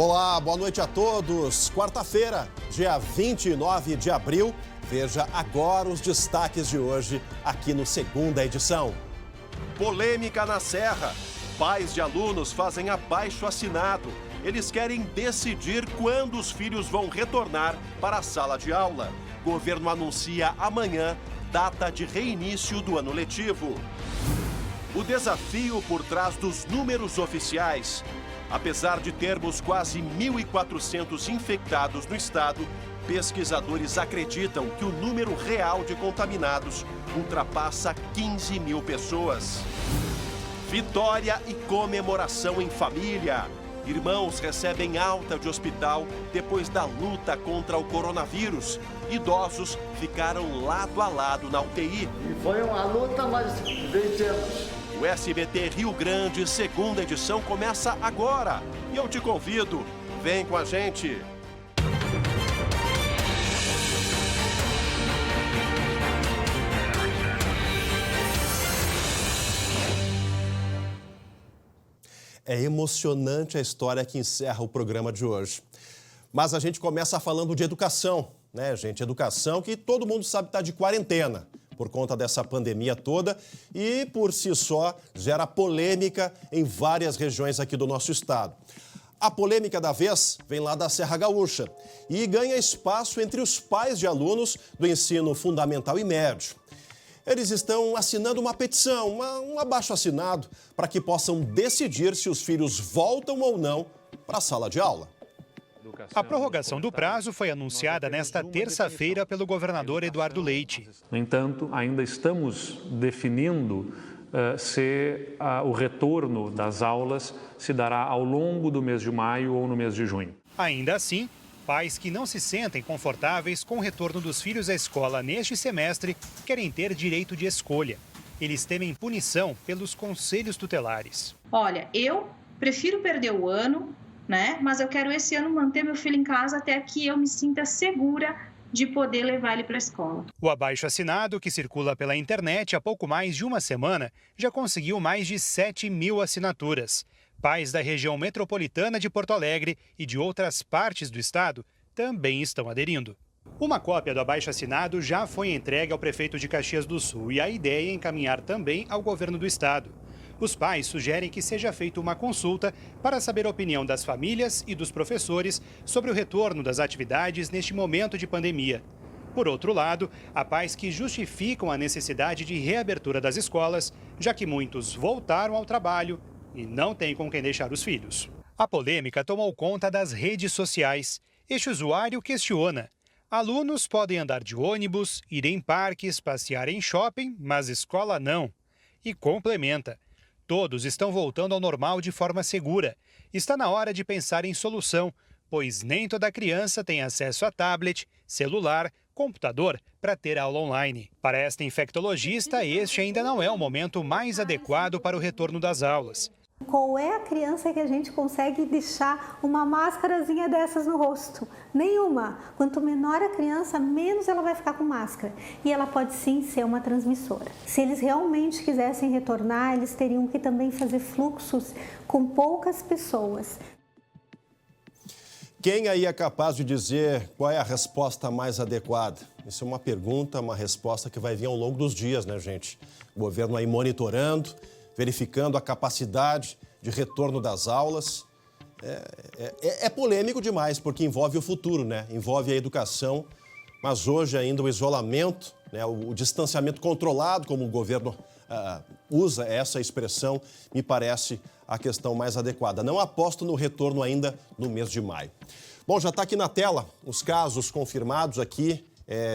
Olá, boa noite a todos. Quarta-feira, dia 29 de abril. Veja agora os destaques de hoje aqui no Segunda Edição. Polêmica na Serra. Pais de alunos fazem abaixo-assinado. Eles querem decidir quando os filhos vão retornar para a sala de aula. Governo anuncia amanhã data de reinício do ano letivo. O desafio por trás dos números oficiais. Apesar de termos quase 1.400 infectados no estado, pesquisadores acreditam que o número real de contaminados ultrapassa 15 mil pessoas. Vitória e comemoração em família. Irmãos recebem alta de hospital depois da luta contra o coronavírus. Idosos ficaram lado a lado na UTI. E foi uma luta, mas vencemos. O SBT Rio Grande, Segunda Edição, começa agora. E eu te convido, vem com a gente. É emocionante a história que encerra o programa de hoje. Mas a gente começa falando de educação, né, gente? Educação que todo mundo sabe está de quarentena por conta dessa pandemia toda e, por si só, gera polêmica em várias regiões aqui do nosso estado. A polêmica da vez vem lá da Serra Gaúcha e ganha espaço entre os pais de alunos do ensino fundamental e médio. Eles estão assinando uma petição, um abaixo-assinado, para que possam decidir se os filhos voltam ou não para a sala de aula. A prorrogação do prazo foi anunciada nesta terça-feira pelo governador Eduardo Leite. No entanto, ainda estamos definindo se o retorno das aulas se dará ao longo do mês de maio ou no mês de junho. Ainda assim, pais que não se sentem confortáveis com o retorno dos filhos à escola neste semestre querem ter direito de escolha. Eles temem punição pelos conselhos tutelares. Olha, eu prefiro perder o ano, né? Mas eu quero esse ano manter meu filho em casa até que eu me sinta segura de poder levar ele para a escola. O abaixo-assinado, que circula pela internet há pouco mais de uma semana, já conseguiu mais de 7 mil assinaturas. Pais da região metropolitana de Porto Alegre e de outras partes do estado também estão aderindo. Uma cópia do abaixo-assinado já foi entregue ao prefeito de Caxias do Sul e a ideia é encaminhar também ao governo do estado. Os pais sugerem que seja feita uma consulta para saber a opinião das famílias e dos professores sobre o retorno das atividades neste momento de pandemia. Por outro lado, há pais que justificam a necessidade de reabertura das escolas, já que muitos voltaram ao trabalho e não têm com quem deixar os filhos. A polêmica tomou conta das redes sociais. Este usuário questiona. Alunos podem andar de ônibus, ir em parques, passear em shopping, mas escola não. E complementa. Todos estão voltando ao normal de forma segura. Está na hora de pensar em solução, pois nem toda criança tem acesso a tablet, celular, computador para ter aula online. Para esta infectologista, este ainda não é o momento mais adequado para o retorno das aulas. Qual é a criança que a gente consegue deixar uma máscarazinha dessas no rosto? Nenhuma. Quanto menor a criança, menos ela vai ficar com máscara. E ela pode sim ser uma transmissora. Se eles realmente quisessem retornar, eles teriam que também fazer fluxos com poucas pessoas. Quem aí é capaz de dizer qual é a resposta mais adequada? Isso é uma pergunta, uma resposta que vai vir ao longo dos dias, né, gente? O governo aí monitorando, verificando a capacidade de retorno das aulas. É polêmico demais, porque envolve o futuro, né? Envolve a educação, mas hoje ainda o isolamento, né? O distanciamento controlado, como o governo usa essa expressão, me parece a questão mais adequada. Não aposto no retorno ainda no mês de maio. Bom, já está aqui na tela os casos confirmados aqui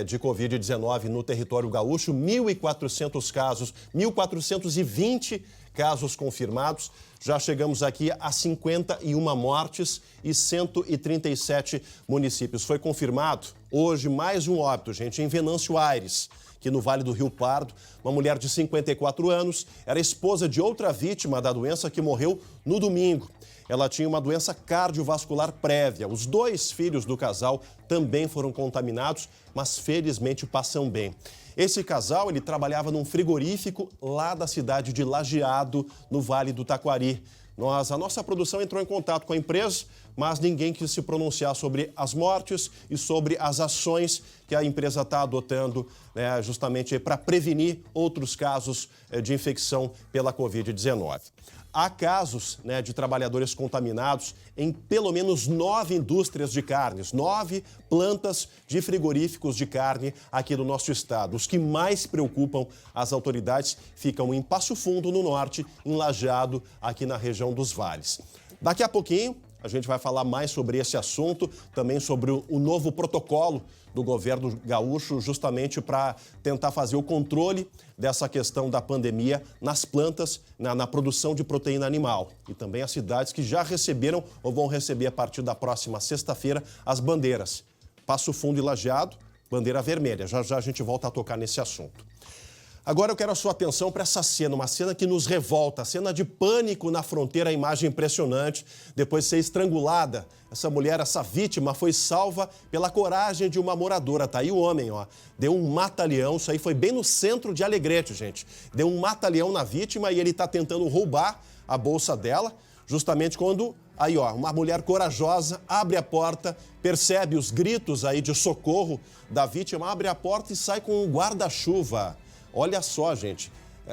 de Covid-19 no território gaúcho, 1.400 casos, 1.420 casos confirmados. Já chegamos aqui a 51 mortes e 137 municípios. Foi confirmado hoje mais um óbito, gente, em Venâncio Aires, aqui no Vale do Rio Pardo. Uma mulher de 54 anos, era esposa de outra vítima da doença que morreu no domingo. Ela tinha uma doença cardiovascular prévia. Os 2 filhos do casal também foram contaminados, mas felizmente passam bem. Esse casal, ele trabalhava num frigorífico lá da cidade de Lajeado, no Vale do Taquari. A nossa produção entrou em contato com a empresa mas ninguém quis se pronunciar sobre as mortes e sobre as ações que a empresa está adotando, né, justamente para prevenir outros casos de infecção pela Covid-19. Há casos, né, de trabalhadores contaminados em pelo menos 9 indústrias de carnes, 9 plantas de frigoríficos de carne aqui no nosso estado. Os que mais preocupam as autoridades ficam em Passo Fundo, no norte, em Lajeado, aqui na região dos Vales. Daqui a pouquinho, a gente vai falar mais sobre esse assunto, também sobre o novo protocolo do governo gaúcho, justamente para tentar fazer o controle dessa questão da pandemia nas plantas, na produção de proteína animal. E também as cidades que já receberam ou vão receber a partir da próxima sexta-feira as bandeiras. Passo Fundo e Lajeado, bandeira vermelha. Já já a gente volta a tocar nesse assunto. Agora eu quero a sua atenção para essa cena, uma cena que nos revolta, a cena de pânico na fronteira, a imagem impressionante, depois de ser estrangulada. Essa mulher, essa vítima, foi salva pela coragem de uma moradora. Tá aí o homem, ó, deu um mata-leão, isso aí foi bem no centro de Alegrete, gente. Deu um mata-leão na vítima e ele está tentando roubar a bolsa dela, justamente quando, aí ó, uma mulher corajosa abre a porta, percebe os gritos aí de socorro da vítima, abre a porta e sai com um guarda-chuva. Olha só, gente,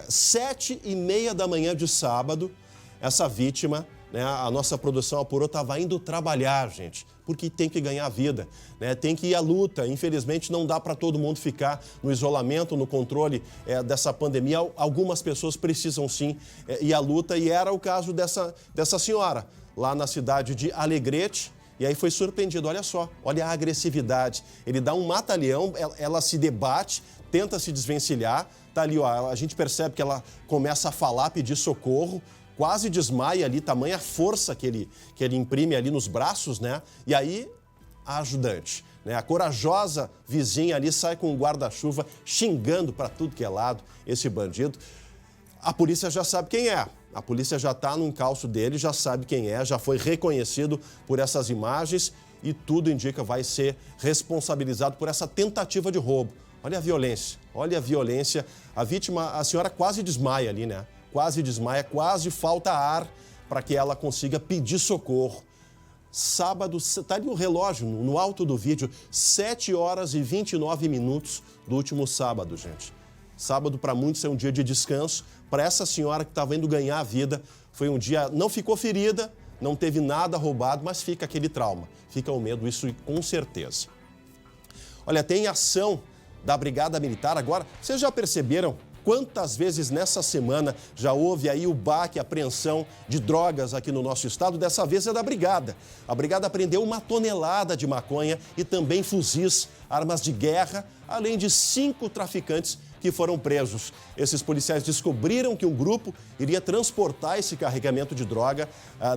7h30 da manhã de sábado, essa vítima, né, a nossa produção apurou, estava indo trabalhar, gente, porque tem que ganhar vida, né, tem que ir à luta. Infelizmente, não dá para todo mundo ficar no isolamento, no controle dessa pandemia. Algumas pessoas precisam, sim, ir à luta, e era o caso dessa senhora, lá na cidade de Alegrete. E aí foi surpreendido, olha só, olha a agressividade. Ele dá um mata-leão, ela se debate, tenta se desvencilhar, tá ali, ó, a gente percebe que ela começa a falar, pedir socorro, quase desmaia ali, tamanha força que ele imprime ali nos braços, né? E aí, a ajudante, né? A corajosa vizinha ali sai com um guarda-chuva, xingando para tudo que é lado esse bandido. A polícia já sabe quem é. A polícia já está no encalço dele, já sabe quem é, já foi reconhecido por essas imagens e tudo indica vai ser responsabilizado por essa tentativa de roubo. Olha a violência, olha a violência. A vítima, a senhora quase desmaia ali, né? Quase desmaia, quase falta ar para que ela consiga pedir socorro. Sábado, está ali o relógio no alto do vídeo, 7h29 do último sábado, gente. Sábado, para muitos, é um dia de descanso. Para essa senhora que estava indo ganhar a vida, foi um dia, não ficou ferida, não teve nada roubado, mas fica aquele trauma, fica o medo, isso com certeza. Olha, tem ação da Brigada Militar agora. Vocês já perceberam quantas vezes nessa semana já houve aí o baque, a apreensão de drogas aqui no nosso estado? Dessa vez é da Brigada. A Brigada apreendeu 1 tonelada de maconha e também fuzis, armas de guerra, além de 5 traficantes que foram presos. Esses policiais descobriram que um grupo iria transportar esse carregamento de droga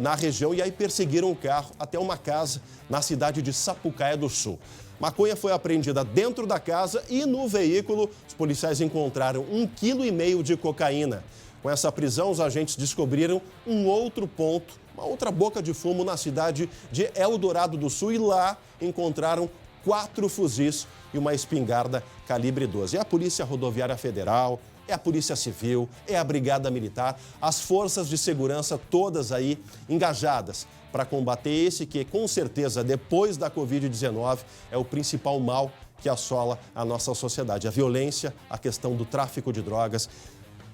na região e aí perseguiram o carro até uma casa na cidade de Sapucaia do Sul. Maconha foi apreendida dentro da casa e no veículo os policiais encontraram 1,5 kg de cocaína. Com essa prisão, os agentes descobriram um outro ponto, uma outra boca de fumo na cidade de Eldorado do Sul e lá encontraram 4 fuzis e uma espingarda calibre 12. É a Polícia Rodoviária Federal, é a Polícia Civil, é a Brigada Militar, as forças de segurança todas aí engajadas para combater esse que, com certeza, depois da Covid-19, é o principal mal que assola a nossa sociedade. A violência, a questão do tráfico de drogas.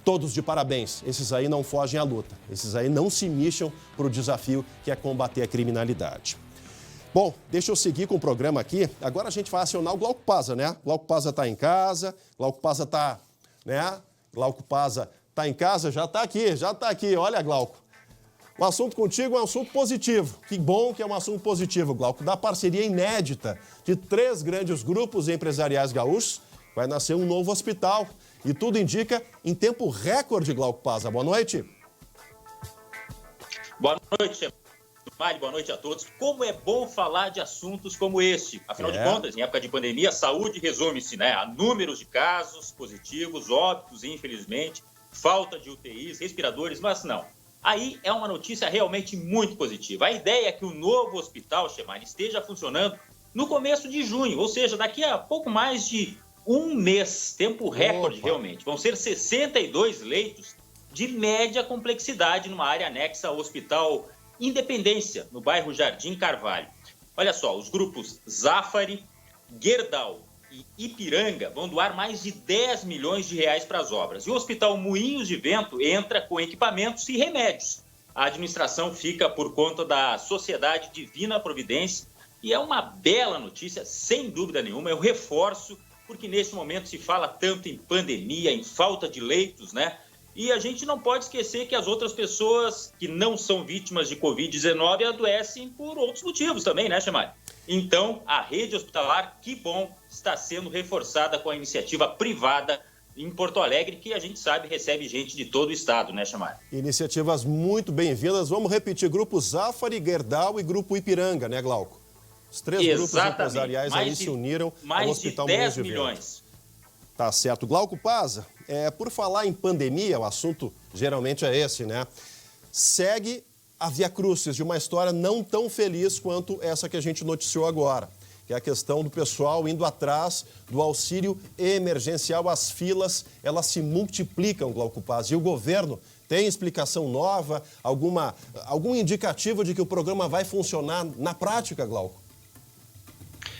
Todos de parabéns. Esses aí não fogem à luta. Esses aí não se mexam para o desafio que é combater a criminalidade. Bom, deixa eu seguir com o programa aqui. Agora a gente vai acionar o Glauco Pazza, né? Glauco Pazza está em casa, Glauco Pazza está, né? Glauco Pazza está em casa, já está aqui. Olha, Glauco. O assunto contigo é um assunto positivo. Que bom que é um assunto positivo, Glauco. Da parceria inédita de 3 grandes grupos empresariais gaúchos, vai nascer um novo hospital. E tudo indica em tempo recorde, Glauco Pazza. Boa noite. Boa noite, Mário. Boa noite a todos. Como é bom falar de assuntos como este. Afinal de contas, em época de pandemia, a saúde resume-se, né, a números de casos positivos, óbitos, infelizmente, falta de UTIs, respiradores, mas não. Aí é uma notícia realmente muito positiva. A ideia é que o novo hospital, Chemani, esteja funcionando no começo de junho, ou seja, daqui a pouco mais de um mês, tempo recorde realmente. Vão ser 62 leitos de média complexidade numa área anexa ao Hospital Independência, no bairro Jardim Carvalho. Olha só, os grupos Zafari, Gerdau e Ipiranga vão doar mais de 10 milhões de reais para as obras. E o Hospital Moinhos de Vento entra com equipamentos e remédios. A administração fica por conta da Sociedade Divina Providência e é uma bela notícia, sem dúvida nenhuma. Eu reforço, porque nesse momento se fala tanto em pandemia, em falta de leitos, né? E a gente não pode esquecer que as outras pessoas que não são vítimas de Covid-19 adoecem por outros motivos também, né, Chamari? Então, a rede hospitalar, que bom, está sendo reforçada com a iniciativa privada em Porto Alegre, que a gente sabe recebe gente de todo o estado, né, Chamari? Iniciativas muito bem-vindas. Vamos repetir, Grupo Zafari, Gerdau e Grupo Ipiranga, né, Glauco? Os três grupos empresariais aí se uniram ao Hospital Moinhos de Vento. Mais de 10 milhões. Tá certo. Glauco Paza, por falar em pandemia, o assunto geralmente é esse, né? Segue a Via Crucis de uma história não tão feliz quanto essa que a gente noticiou agora, que é a questão do pessoal indo atrás do auxílio emergencial. As filas, elas se multiplicam, Glauco Paza, e o governo tem explicação nova, algum indicativo de que o programa vai funcionar na prática, Glauco?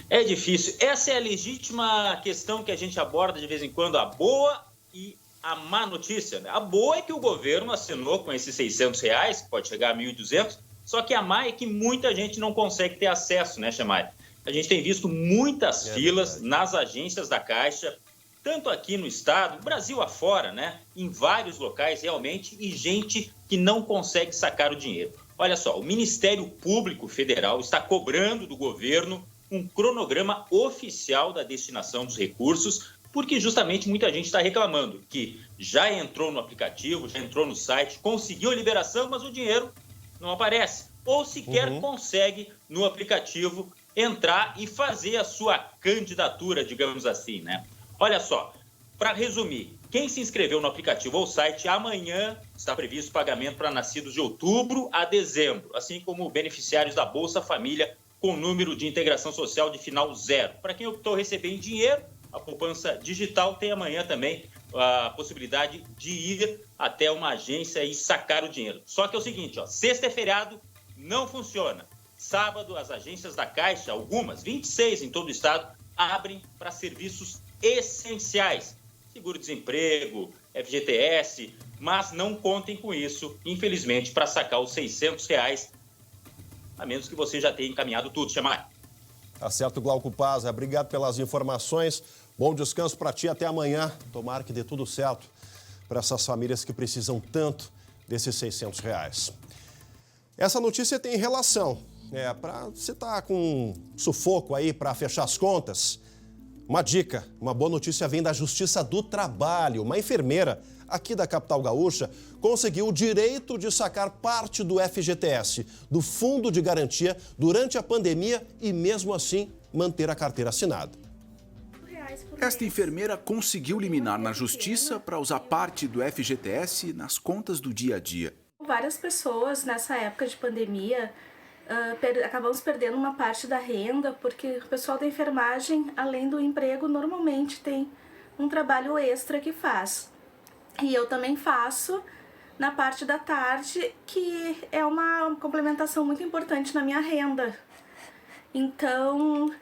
É difícil. Essa é a legítima questão que a gente aborda de vez em quando, a boa e a má notícia. A boa é que o governo assinou com esses R$600, que pode chegar a 1.200, só que a má é que muita gente não consegue ter acesso, né, Chamari? A gente tem visto muitas filas nas agências da Caixa, tanto aqui no estado, Brasil afora, né? Em vários locais realmente, e gente que não consegue sacar o dinheiro. Olha só, o Ministério Público Federal está cobrando do governo um cronograma oficial da destinação dos recursos, porque justamente muita gente está reclamando que já entrou no aplicativo, já entrou no site, conseguiu a liberação, mas o dinheiro não aparece. Ou sequer consegue no aplicativo entrar e fazer a sua candidatura, digamos assim, né? Olha só, para resumir, quem se inscreveu no aplicativo ou site, amanhã está previsto o pagamento para nascidos de outubro a dezembro, assim como beneficiários da Bolsa Família com número de integração social de final 0. Para quem optou receber em dinheiro, a poupança digital tem amanhã também a possibilidade de ir até uma agência e sacar o dinheiro. Só que é o seguinte, sexta é feriado, não funciona. Sábado, as agências da Caixa, algumas, 26 em todo o estado, abrem para serviços essenciais. Seguro-desemprego, FGTS, mas não contem com isso, infelizmente, para sacar os R$600, a menos que você já tenha encaminhado tudo, Chamar. Tá certo, Glauco Paza. Obrigado pelas informações. Bom descanso para ti. Até amanhã. Tomara que dê tudo certo para essas famílias que precisam tanto desses R$600. Essa notícia tem relação. Para você estar com sufoco aí para fechar as contas, uma dica, uma boa notícia vem da Justiça do Trabalho. Uma enfermeira aqui da capital gaúcha conseguiu o direito de sacar parte do FGTS, do Fundo de Garantia, durante a pandemia e, mesmo assim, manter a carteira assinada. Esta enfermeira conseguiu liminar na justiça para usar parte do FGTS nas contas do dia a dia. Várias pessoas nessa época de pandemia acabamos perdendo uma parte da renda, porque o pessoal da enfermagem, além do emprego, normalmente tem um trabalho extra que faz. E eu também faço na parte da tarde, que é uma complementação muito importante na minha renda. Então,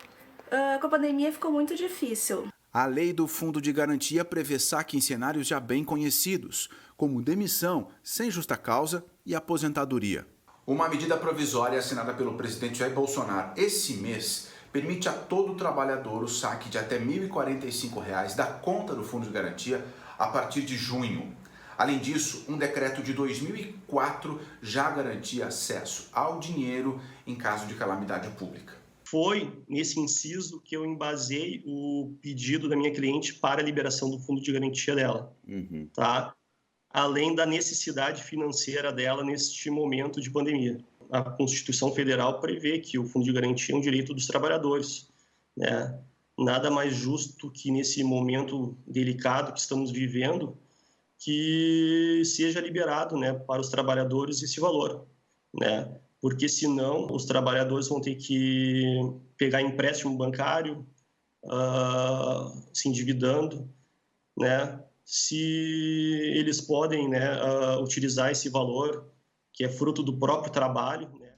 com a pandemia ficou muito difícil. A lei do Fundo de Garantia prevê saque em cenários já bem conhecidos, como demissão sem justa causa e aposentadoria. Uma medida provisória assinada pelo presidente Jair Bolsonaro esse mês permite a todo trabalhador o saque de até R$ 1.045 da conta do Fundo de Garantia a partir de junho. Além disso, um decreto de 2004 já garantia acesso ao dinheiro em caso de calamidade pública. Foi nesse inciso que eu embasei o pedido da minha cliente para a liberação do fundo de garantia dela, tá? Além da necessidade financeira dela neste momento de pandemia. A Constituição Federal prevê que o fundo de garantia é um direito dos trabalhadores, né? Nada mais justo que nesse momento delicado que estamos vivendo, que seja liberado, né, para os trabalhadores esse valor, né? Porque senão os trabalhadores vão ter que pegar empréstimo bancário, se endividando, né? Se eles podem, né, utilizar esse valor que é fruto do próprio trabalho, né?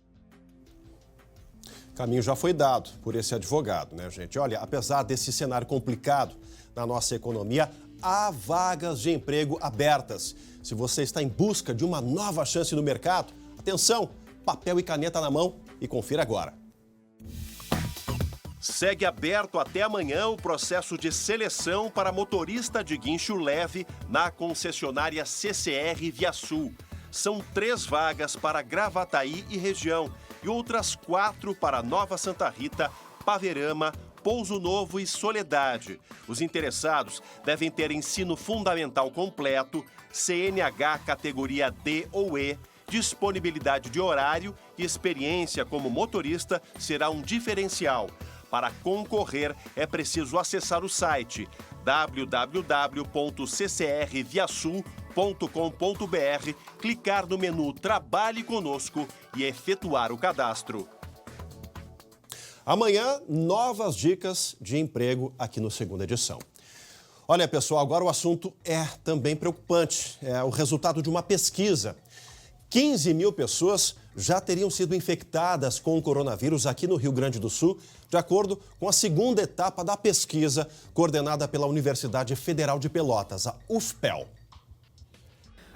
Caminho já foi dado por esse advogado, né, gente? Olha, apesar desse cenário complicado na nossa economia, há vagas de emprego abertas. Se você está em busca de uma nova chance no mercado, atenção, papel e caneta na mão e confira agora. Segue aberto até amanhã o processo de seleção para motorista de guincho leve na concessionária CCR Viasul. São 3 vagas para Gravataí e região e outras 4 para Nova Santa Rita, Paverama, Pouso Novo e Soledade. Os interessados devem ter ensino fundamental completo, CNH categoria D ou E, disponibilidade de horário e experiência como motorista será um diferencial. Para concorrer, é preciso acessar o site www.ccrviasul.com.br, clicar no menu Trabalhe Conosco e efetuar o cadastro. Amanhã, novas dicas de emprego aqui no Segunda Edição. Olha, pessoal, agora o assunto é também preocupante. É o resultado de uma pesquisa. 15 mil pessoas já teriam sido infectadas com o coronavírus aqui no Rio Grande do Sul, de acordo com a segunda etapa da pesquisa coordenada pela Universidade Federal de Pelotas, a UFPEL.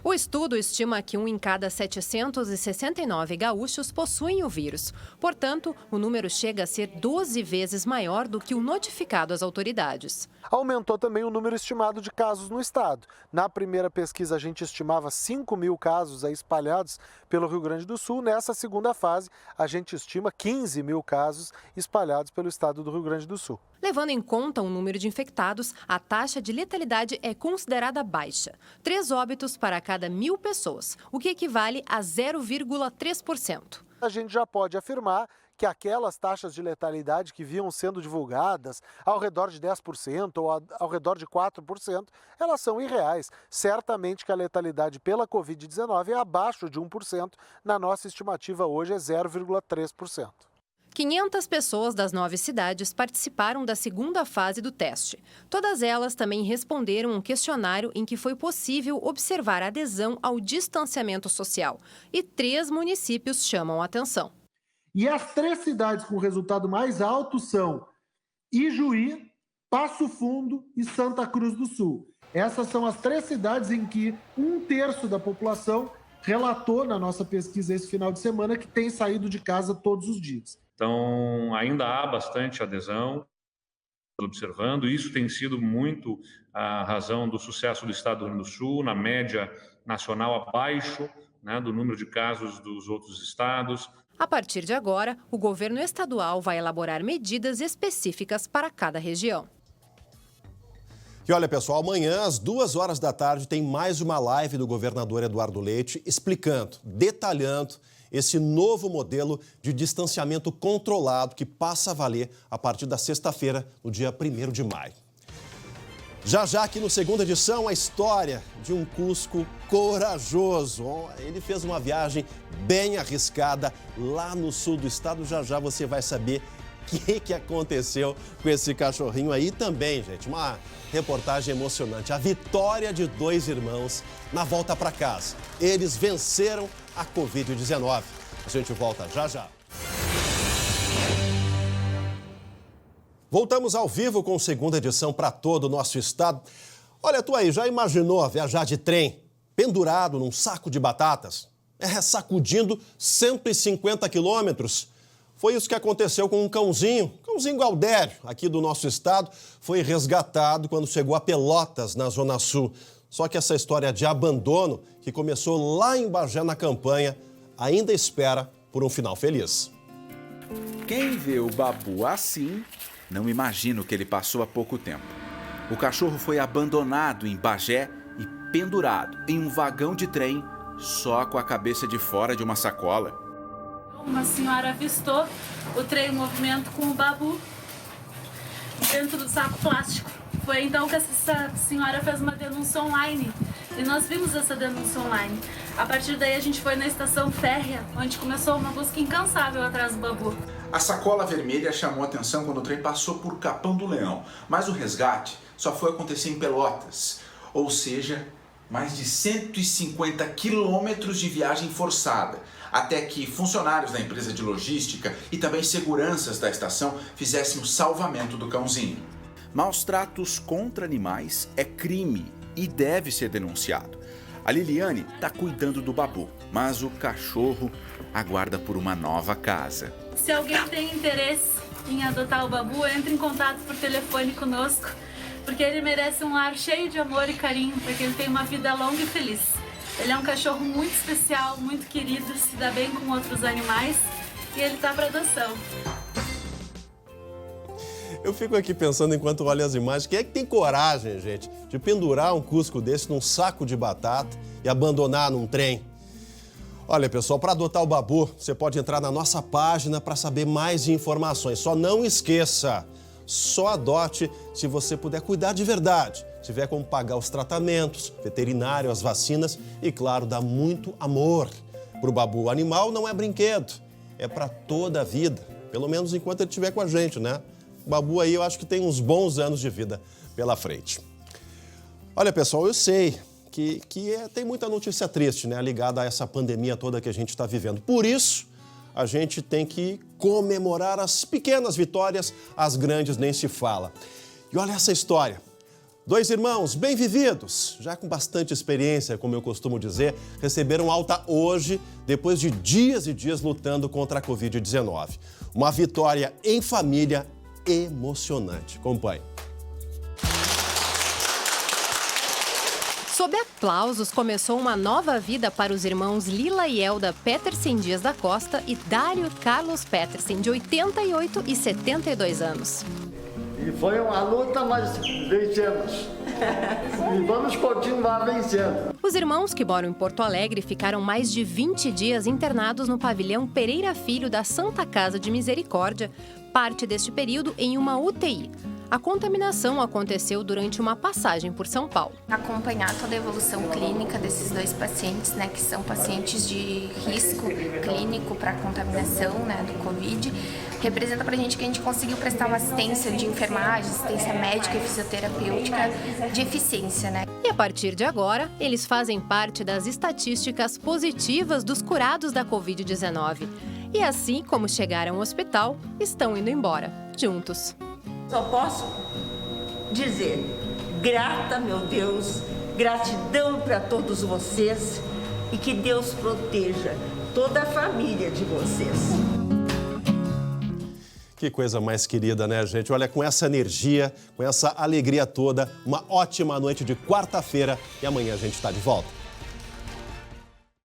O estudo estima que 1 em cada 769 gaúchos possuem o vírus. Portanto, o número chega a ser 12 vezes maior do que o notificado às autoridades. Aumentou também o número estimado de casos no estado. Na primeira pesquisa, a gente estimava 5 mil casos espalhados pelo Rio Grande do Sul. Nessa segunda fase, a gente estima 15 mil casos espalhados pelo estado do Rio Grande do Sul. Levando em conta o número de infectados, a taxa de letalidade é considerada baixa. 3 óbitos para cada 1.000 pessoas, o que equivale a 0,3%. A gente já pode afirmar que aquelas taxas de letalidade que vinham sendo divulgadas ao redor de 10% ou ao redor de 4%, elas são irreais. Certamente que a letalidade pela Covid-19 é abaixo de 1%, na nossa estimativa hoje é 0,3%. 500 pessoas das 9 cidades participaram da segunda fase do teste. Todas elas também responderam um questionário em que foi possível observar a adesão ao distanciamento social. E 3 municípios chamam a atenção. E as 3 cidades com resultado mais alto são Ijuí, Passo Fundo e Santa Cruz do Sul. Essas são as 3 cidades em que 1/3 da população relatou na nossa pesquisa esse final de semana que tem saído de casa todos os dias. Então, ainda há bastante adesão, observando. Isso tem sido muito a razão do sucesso do estado do Rio Grande do Sul, na média nacional abaixo, né, do número de casos dos outros estados. A partir de agora, o governo estadual vai elaborar medidas específicas para cada região. E olha, pessoal, amanhã às 2h da tarde tem mais uma live do governador Eduardo Leite explicando, detalhando esse novo modelo de distanciamento controlado que passa a valer a partir da sexta-feira, no dia 1º de maio. Já aqui no Segunda Edição, a história de um Cusco corajoso. Ele fez uma viagem bem arriscada lá no sul do estado. Já você vai saber o que aconteceu com esse cachorrinho aí também, gente. Uma reportagem emocionante. A vitória de 2 irmãos na volta para casa. Eles venceram a Covid-19. A gente volta já. Voltamos ao vivo com Segunda Edição para todo o nosso estado. Olha, tu aí, já imaginou viajar de trem pendurado num saco de batatas? Sacudindo 150 quilômetros? Foi isso que aconteceu com um cãozinho Galdério, aqui do nosso estado. Foi resgatado quando chegou a Pelotas, na Zona Sul. Só que essa história de abandono, que começou lá em Bagé, na campanha, ainda espera por um final feliz. Quem vê o Babu assim, não imagina o que ele passou há pouco tempo. O cachorro foi abandonado em Bagé e pendurado em um vagão de trem, só com a cabeça de fora de uma sacola. Uma senhora avistou o trem em movimento com o Babu dentro do saco plástico. Foi então que essa senhora fez uma denúncia online e nós vimos essa denúncia online. A partir daí a gente foi na estação férrea, onde começou uma busca incansável atrás do Babu. A sacola vermelha chamou a atenção quando o trem passou por Capão do Leão, mas o resgate só foi acontecer em Pelotas, ou seja, Mais de 150 quilômetros de viagem forçada, até que funcionários da empresa de logística e também seguranças da estação fizessem o salvamento do cãozinho. Maus tratos contra animais é crime e deve ser denunciado. A Liliane está cuidando do Babu, mas o cachorro aguarda por uma nova casa. Se alguém tem interesse em adotar o Babu, entre em contato por telefone conosco, porque ele merece um lar cheio de amor e carinho, para que ele tenha uma vida longa e feliz. Ele é um cachorro muito especial, muito querido, se dá bem com outros animais e ele está para adoção. Eu fico aqui pensando enquanto olho as imagens, quem é que tem coragem, gente, de pendurar um cusco desse num saco de batata e abandonar num trem? Olha, pessoal, para adotar o Babu, você pode entrar na nossa página para saber mais informações. Só não esqueça, só adote se você puder cuidar de verdade. Se tiver como pagar os tratamentos, veterinário, as vacinas e, claro, dar muito amor. Para o Babu, o animal não é brinquedo, é para toda a vida. Pelo menos enquanto ele estiver com a gente, né? O Babu aí eu acho que tem uns bons anos de vida pela frente. Olha, pessoal, eu sei que tem muita notícia triste, né, ligada a essa pandemia toda que a gente está vivendo. Por isso, a gente tem que comemorar as pequenas vitórias, as grandes nem se fala. E olha essa história. 2 irmãos bem vividos, já com bastante experiência, como eu costumo dizer, receberam alta hoje, depois de dias e dias lutando contra a Covid-19. Uma vitória em família emocionante. Acompanhe. Sob aplausos, começou uma nova vida para os irmãos Lila e Elda Petersen Dias da Costa e Dário Carlos Petersen, de 88 e 72 anos. E foi uma luta, mas vencemos. E vamos continuar vencendo. Os irmãos que moram em Porto Alegre ficaram mais de 20 dias internados no pavilhão Pereira Filho da Santa Casa de Misericórdia, parte deste período em uma UTI. A contaminação aconteceu durante uma passagem por São Paulo. Acompanhar toda a evolução clínica desses 2 pacientes, né, que são pacientes de risco clínico para contaminação, né, do Covid, representa para a gente que a gente conseguiu prestar uma assistência de enfermagem, assistência médica e fisioterapêutica de eficiência, né? E a partir de agora, eles fazem parte das estatísticas positivas dos curados da Covid-19. E assim como chegaram ao hospital, estão indo embora, juntos. Só posso dizer, grata, meu Deus, gratidão para todos vocês e que Deus proteja toda a família de vocês. Que coisa mais querida, né, gente? Olha, com essa energia, com essa alegria toda, uma ótima noite de quarta-feira e amanhã a gente está de volta.